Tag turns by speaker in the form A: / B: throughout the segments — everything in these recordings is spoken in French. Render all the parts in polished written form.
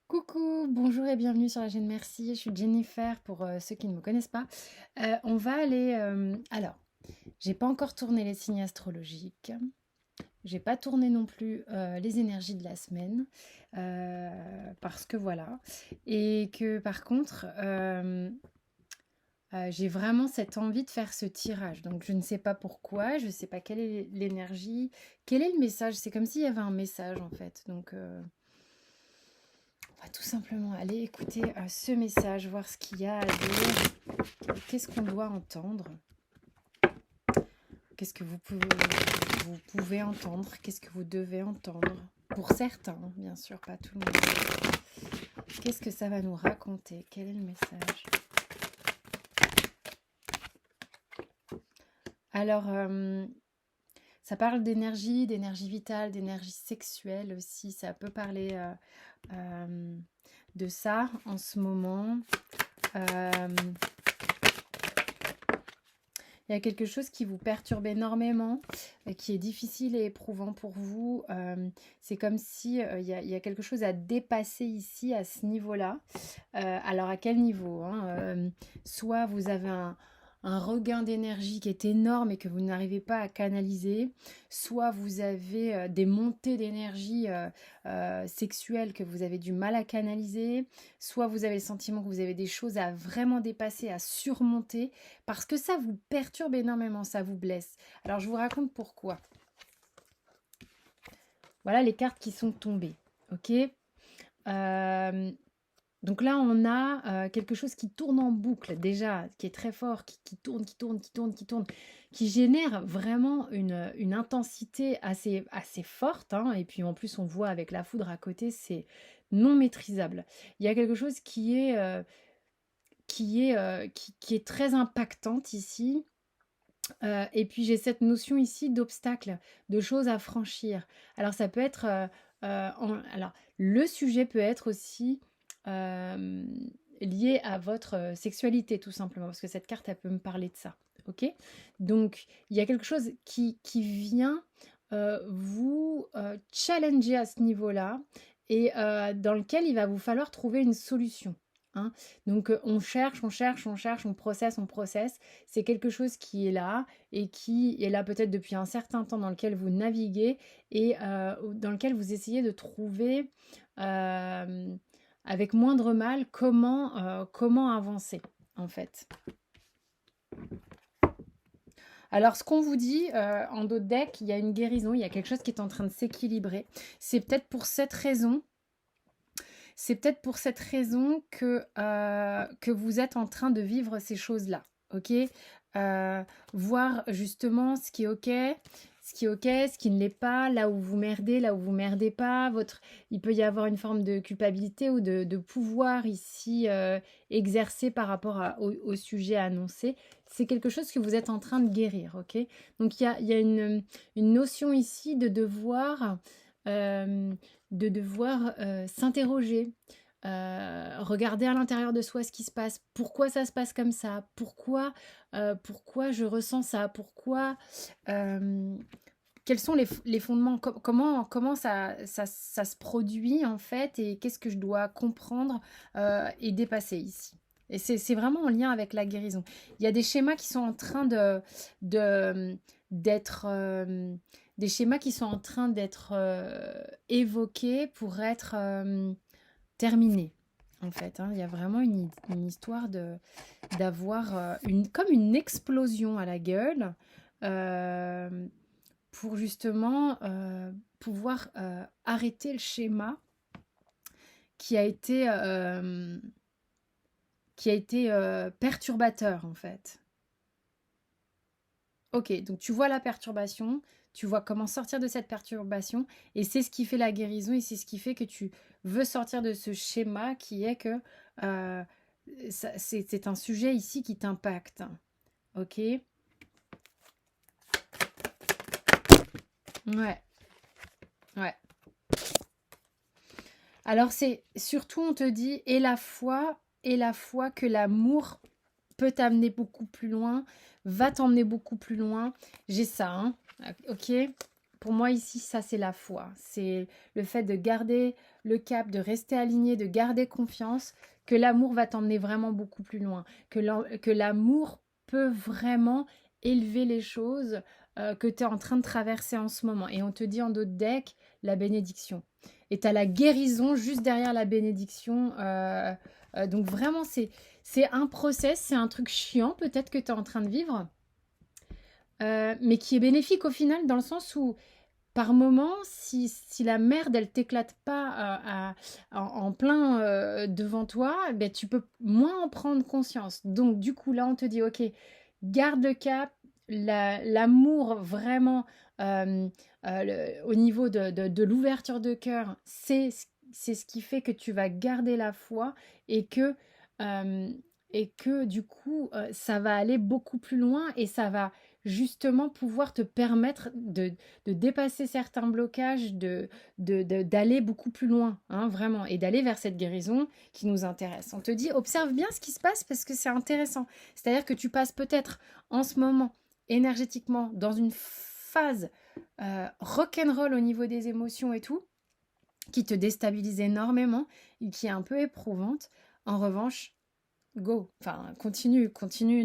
A: Coucou, bonjour et bienvenue sur la chaîne Merci. Je suis Jennifer pour ceux qui ne me connaissent pas. On va aller. Alors, j'ai pas encore tourné les signes astrologiques. J'ai pas tourné non plus les énergies de la semaine parce que voilà. Et que par contre, j'ai vraiment cette envie de faire ce tirage. Donc je ne sais pas pourquoi, je ne sais pas quelle est l'énergie, quel est le message. C'est comme s'il y avait un message en fait. Donc on va tout simplement aller écouter ce message, voir ce qu'il y a à dire, qu'est-ce qu'on doit entendre, qu'est-ce que vous pouvez entendre, qu'est-ce que vous devez entendre. Pour certains, hein, bien sûr, pas tout le monde. Qu'est-ce que ça va nous raconter? Quel est le message? Alors, ça parle d'énergie vitale, d'énergie sexuelle aussi. Ça peut parler de ça en ce moment. Il y a quelque chose qui vous perturbe énormément, qui est difficile et éprouvant pour vous. C'est comme si il y a quelque chose à dépasser ici, à ce niveau-là. Alors à quel niveau, hein Soit vous avez un regain d'énergie qui est énorme et que vous n'arrivez pas à canaliser, soit vous avez des montées d'énergie sexuelle que vous avez du mal à canaliser, soit vous avez le sentiment que vous avez des choses à vraiment dépasser, à surmonter, parce que ça vous perturbe énormément, ça vous blesse. Alors je vous raconte pourquoi. Voilà les cartes qui sont tombées, ok. Donc là, on a quelque chose qui tourne en boucle déjà, qui est très fort, qui tourne, qui génère vraiment une intensité assez forte, hein. Et puis en plus, on voit avec la foudre à côté, c'est non maîtrisable. Il y a quelque chose qui est très impactante ici. Et puis j'ai cette notion ici d'obstacle, de choses à franchir. Alors ça peut être, alors le sujet peut être aussi lié à votre sexualité tout simplement, parce que cette carte elle peut me parler de ça. Ok. Donc il y a quelque chose qui vient vous challenger à ce niveau-là et dans lequel il va vous falloir trouver une solution, hein. Donc on cherche, on processe. C'est quelque chose qui est là et qui est là peut-être depuis un certain temps, dans lequel vous naviguez et dans lequel vous essayez de trouver avec moindre mal comment avancer en fait. Alors ce qu'on vous dit en dos de deck, il y a une guérison, il y a quelque chose qui est en train de s'équilibrer. C'est peut-être pour cette raison que vous êtes en train de vivre ces choses-là, ok. Voir justement ce qui est ok, ce qui ne l'est pas, là où vous merdez pas. Il peut y avoir une forme de culpabilité ou de pouvoir ici exercer par rapport au sujet annoncé. C'est quelque chose que vous êtes en train de guérir, ok. Donc il y a une notion ici de devoir s'interroger, regarder à l'intérieur de soi ce qui se passe, pourquoi ça se passe comme ça, pourquoi je ressens ça, quels sont les fondements, comment ça se produit en fait, et qu'est-ce que je dois comprendre et dépasser ici. Et c'est vraiment en lien avec la guérison. Il y a des schémas qui sont en train d'être des schémas qui sont en train d'être évoqués pour être terminés. En fait, hein. Il y a vraiment une histoire d'avoir comme une explosion à la gueule euh, pour justement pouvoir arrêter le schéma qui a été perturbateur en fait. Ok, donc tu vois la perturbation, tu vois comment sortir de cette perturbation, et c'est ce qui fait la guérison, et c'est ce qui fait que tu veux sortir de ce schéma qui est que euh, c'est un sujet ici qui t'impacte. Ok. Ouais, ouais. Alors c'est surtout, on te dit, et la foi que l'amour peut t'amener beaucoup plus loin, va t'emmener beaucoup plus loin. J'ai ça, hein. Ok. pour moi ici, ça c'est la foi. C'est le fait de garder le cap, de rester aligné, de garder confiance, que l'amour va t'emmener vraiment beaucoup plus loin, que l'amour peut vraiment élever les choses que tu es en train de traverser en ce moment. Et on te dit en dos de deck, la bénédiction. Et tu as la guérison juste derrière la bénédiction. Donc vraiment, c'est un process, c'est un truc chiant peut-être que tu es en train de vivre, mais qui est bénéfique au final dans le sens où par moment, si la merde, elle t'éclate pas en plein devant toi, ben, tu peux moins en prendre conscience. Donc, du coup, là, on te dit, OK, garde le cap, l'amour vraiment au niveau de l'ouverture de cœur, c'est ce qui fait que tu vas garder la foi et euh, que du coup, ça va aller beaucoup plus loin et ça va justement pouvoir te permettre de dépasser certains blocages, d'aller beaucoup plus loin, hein, vraiment, et d'aller vers cette guérison qui nous intéresse. On te dit, observe bien ce qui se passe parce que c'est intéressant. C'est-à-dire que tu passes peut-être en ce moment, énergétiquement, dans une phase rock'n'roll au niveau des émotions et tout, qui te déstabilise énormément et qui est un peu éprouvante. En revanche, go, enfin continue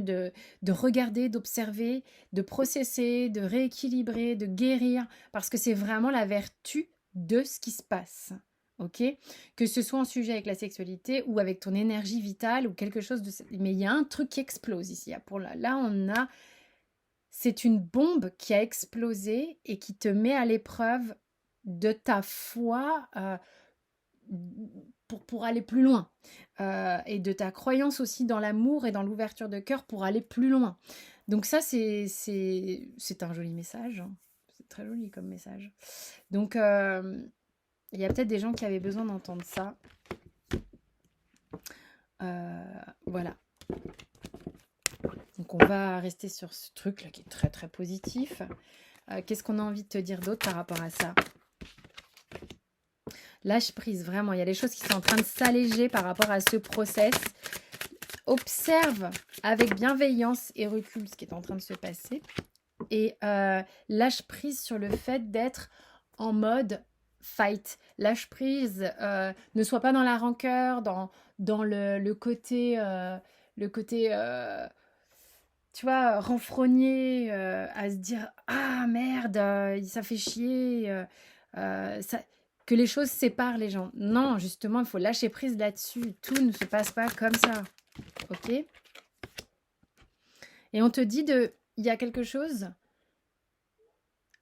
A: de regarder, d'observer, de processer, de rééquilibrer, de guérir, parce que c'est vraiment la vertu de ce qui se passe, ok? Que ce soit en sujet avec la sexualité ou avec ton énergie vitale ou quelque chose de... Mais il y a un truc qui explose ici, là on a... C'est une bombe qui a explosé et qui te met à l'épreuve de ta foi pour aller plus loin. Et de ta croyance aussi dans l'amour et dans l'ouverture de cœur pour aller plus loin. Donc ça, c'est un joli message. Hein. C'est très joli comme message. Donc, il y a peut-être des gens qui avaient besoin d'entendre ça. Voilà. Donc, on va rester sur ce truc-là qui est très, très positif. Qu'est-ce qu'on a envie de te dire d'autre par rapport à ça ? Lâche prise, vraiment. Il y a des choses qui sont en train de s'alléger par rapport à ce process. Observe avec bienveillance et recul ce qui est en train de se passer. Et lâche prise sur le fait d'être en mode fight. Lâche prise. Ne sois pas dans la rancœur, dans le côté... tu vois, renfrogner, à se dire « Ah, merde, ça fait chier que les choses séparent les gens. » Non, justement, il faut lâcher prise là-dessus. Tout ne se passe pas comme ça. Ok ? Et on te dit il y a quelque chose...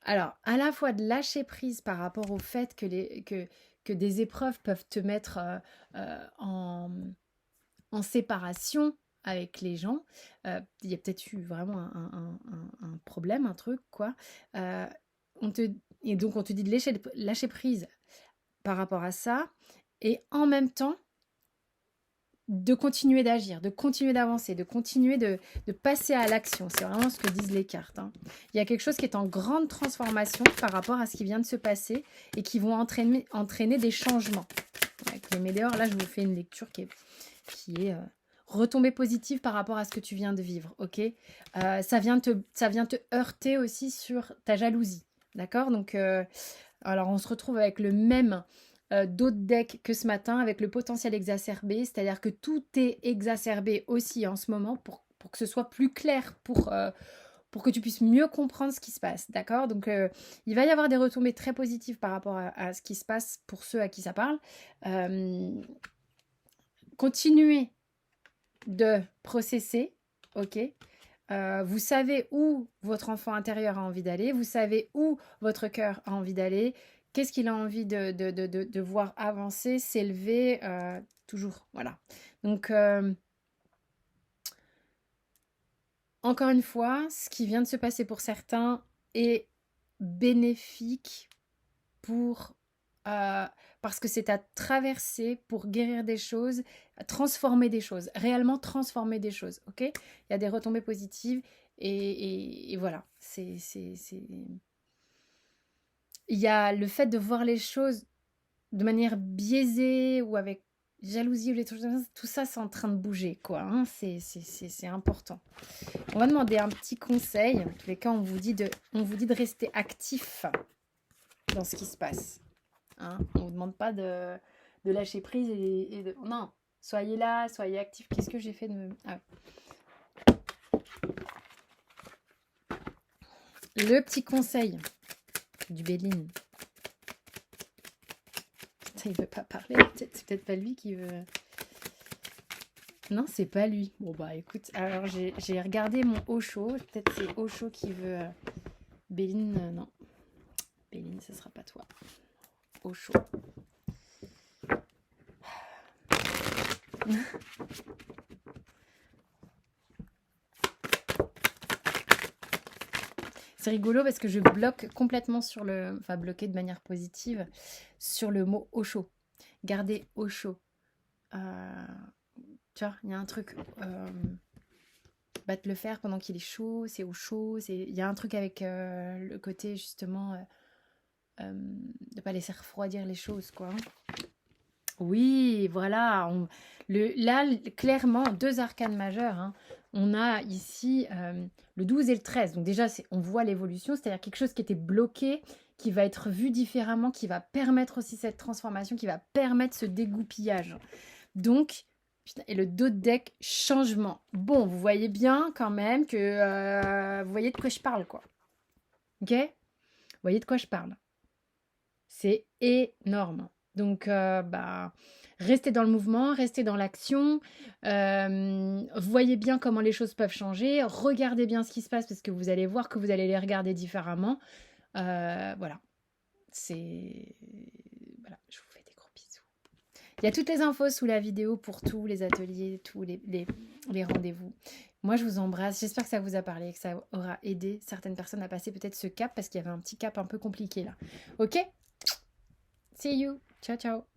A: Alors, à la fois de lâcher prise par rapport au fait que des épreuves peuvent te mettre en séparation avec les gens. Il y a peut-être eu vraiment un problème, un truc, quoi. Et donc, on te dit de lâcher prise par rapport à ça. Et en même temps, de continuer d'agir, de continuer d'avancer, de continuer de passer à l'action. C'est vraiment ce que disent les cartes. Hein. Il y a quelque chose qui est en grande transformation par rapport à ce qui vient de se passer et qui vont entraîner des changements. Avec les météores, là, je vous fais une lecture qui est retombée positive par rapport à ce que tu viens de vivre. Ok, ça vient te heurter aussi sur ta jalousie. D'accord ? Donc, alors, on se retrouve avec le même... d'autres decks que ce matin avec le potentiel exacerbé, c'est-à-dire que tout est exacerbé aussi en ce moment pour que ce soit plus clair, pour que tu puisses mieux comprendre ce qui se passe, d'accord ? Donc, il va y avoir des retombées très positives par rapport à ce qui se passe pour ceux à qui ça parle. Continuez de processer, ok ? Vous savez où votre enfant intérieur a envie d'aller, vous savez où votre cœur a envie d'aller. Qu'est-ce qu'il a envie de voir avancer, s'élever, toujours, voilà. Donc, encore une fois, ce qui vient de se passer pour certains est bénéfique parce que c'est à traverser pour guérir des choses, transformer des choses, réellement transformer des choses, ok ? Il y a des retombées positives et voilà, il y a le fait de voir les choses de manière biaisée ou avec jalousie ou les trucs, tout ça c'est en train de bouger quoi, hein, c'est important. On va demander un petit conseil. En tous les cas, on vous dit de rester actif. dans ce qui se passe. Hein, on ne vous demande pas de lâcher prise et de... Non, soyez là, soyez actifs. Qu'est-ce que j'ai fait de... Ah. Le petit conseil du Béline. Putain, il veut pas parler. C'est peut-être pas lui qui veut... Non, c'est pas lui. Bon, bah écoute, alors j'ai regardé mon Osho. Peut-être c'est Osho qui veut... Béline, non. Béline, ce sera pas toi. Osho. C'est rigolo parce que je bloque complètement sur le... Enfin, bloquer de manière positive sur le mot Osho. Gardez Osho. Tu vois, il y a un truc... battre le fer pendant qu'il est chaud, c'est au chaud. Il y a un truc avec le côté, justement, de ne pas laisser refroidir les choses, quoi. Oui, voilà. Là, clairement, 2 arcanes majeures. Hein. On a ici le 12 et le 13. Donc déjà, on voit l'évolution, c'est-à-dire quelque chose qui était bloqué, qui va être vu différemment, qui va permettre aussi cette transformation, qui va permettre ce dégoupillage. Donc, putain, et le dos de deck, changement. Bon, vous voyez bien quand même que... vous voyez de quoi je parle, quoi. Ok? Vous voyez de quoi je parle. C'est énorme. Donc, restez dans le mouvement, restez dans l'action, voyez bien comment les choses peuvent changer, regardez bien ce qui se passe parce que vous allez voir que vous allez les regarder différemment. Voilà. Voilà, je vous fais des gros bisous. Il y a toutes les infos sous la vidéo pour tous les ateliers, tous les rendez-vous. Moi, je vous embrasse. J'espère que ça vous a parlé et que ça aura aidé certaines personnes à passer peut-être ce cap parce qu'il y avait un petit cap un peu compliqué là. Ok? See you. Ciao, ciao.